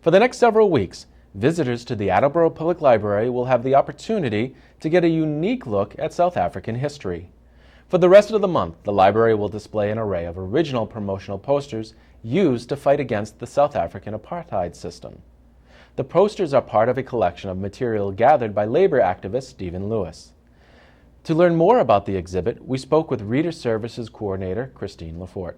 For the next several weeks, visitors to the Attleboro Public Library will have the opportunity to get a unique look at South African history. For the rest of the month, the library will display an array of original promotional posters used to fight against the South African apartheid system. The posters are part of a collection of material gathered by labor activist Stephen Lewis. To learn more about the exhibit, we spoke with Reader Services Coordinator Christine Lafort.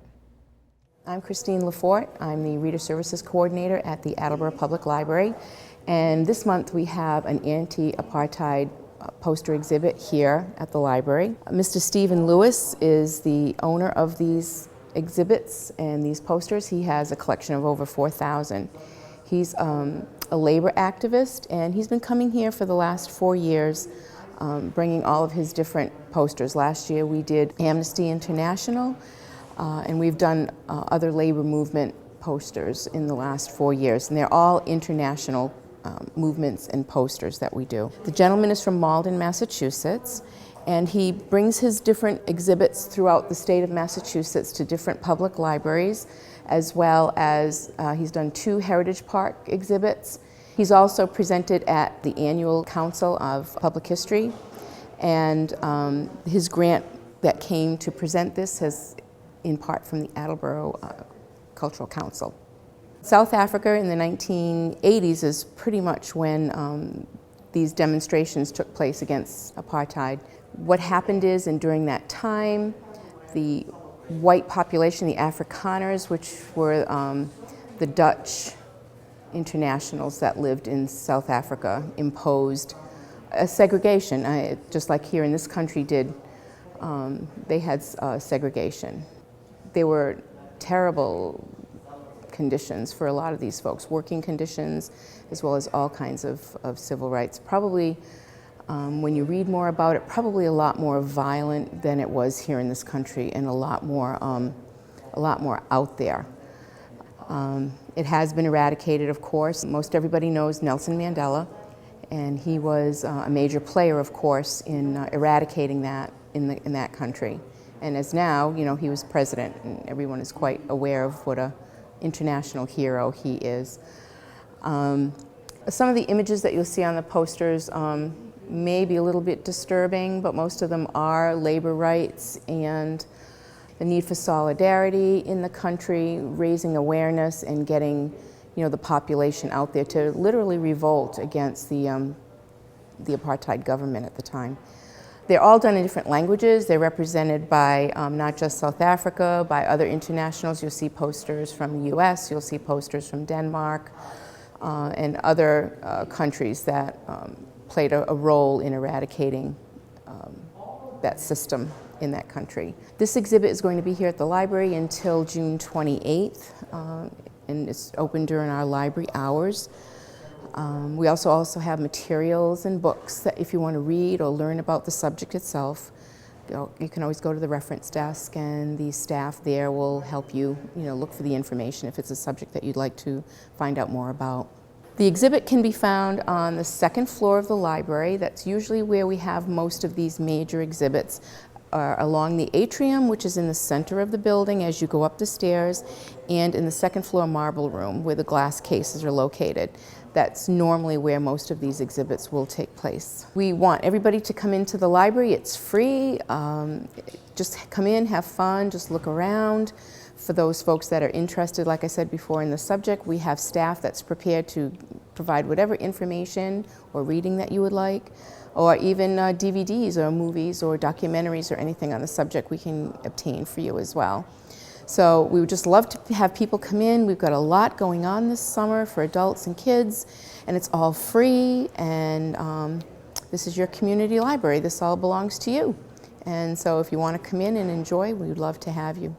I'm Christine Lafort. I'm the Reader Services Coordinator at the Attleboro Public Library. And this month we have an anti-apartheid poster exhibit here at the library. Mr. Stephen Lewis is the owner of these exhibits and these posters. He has a collection of over 4,000. He's a labor activist, and he's been coming here for the last 4 years, bringing all of his different posters. Last year we did Amnesty International, and we've done other labor movement posters in the last 4 years, and they're all international movements and posters that we do. The gentleman is from Malden, Massachusetts, and he brings his different exhibits throughout the state of Massachusetts to different public libraries, as well as he's done 2 Heritage Park exhibits. He's also presented at the annual Council of Public History, and his grant that came to present this has in part from the Attleboro Cultural Council. South Africa in the 1980s is pretty much when these demonstrations took place against apartheid. What happened is, and during that time, the white population, the Afrikaners, which were the Dutch internationals that lived in South Africa, imposed a segregation, just like here in this country did. They had segregation. There were terrible conditions for a lot of these folks, working conditions, as well as all kinds of civil rights. Probably, when you read more about it, probably a lot more violent than it was here in this country, and a lot more out there. It has been eradicated, of course. Most everybody knows Nelson Mandela, and he was a major player, of course, in eradicating that in that country. And as now, you know, he was president, and everyone is quite aware of what an international hero he is. Some of the images that you'll see on the posters may be a little bit disturbing, but most of them are labor rights and the need for solidarity in the country, raising awareness and getting, you know, the population out there to literally revolt against the apartheid government at the time. They're all done in different languages. They're represented by not just South Africa, by other internationals. You'll see posters from the US, you'll see posters from Denmark, and other countries that played a role in eradicating that system in that country. This exhibit is going to be here at the library until June 28th, and it's open during our library hours. We also have materials and books that if you want to read or learn about the subject itself, you can always go to the reference desk, and the staff there will help you, look for the information if it's a subject that you'd like to find out more about. The exhibit can be found on the 2nd floor of the library. That's usually where we have most of these major exhibits. Along the atrium, which is in the center of the building as you go up the stairs, and in the 2nd floor marble room where the glass cases are located. That's normally where most of these exhibits will take place. We want everybody to come into the library. It's free. Just come in, have fun, just look around. For those folks that are interested, like I said before, in the subject, we have staff that's prepared to provide whatever information or reading that you would like, or even DVDs or movies or documentaries or anything on the subject we can obtain for you as well. So we would just love to have people come in. We've got a lot going on this summer for adults and kids, and it's all free, and this is your community library. This all belongs to you. And so if you want to come in and enjoy, we'd love to have you.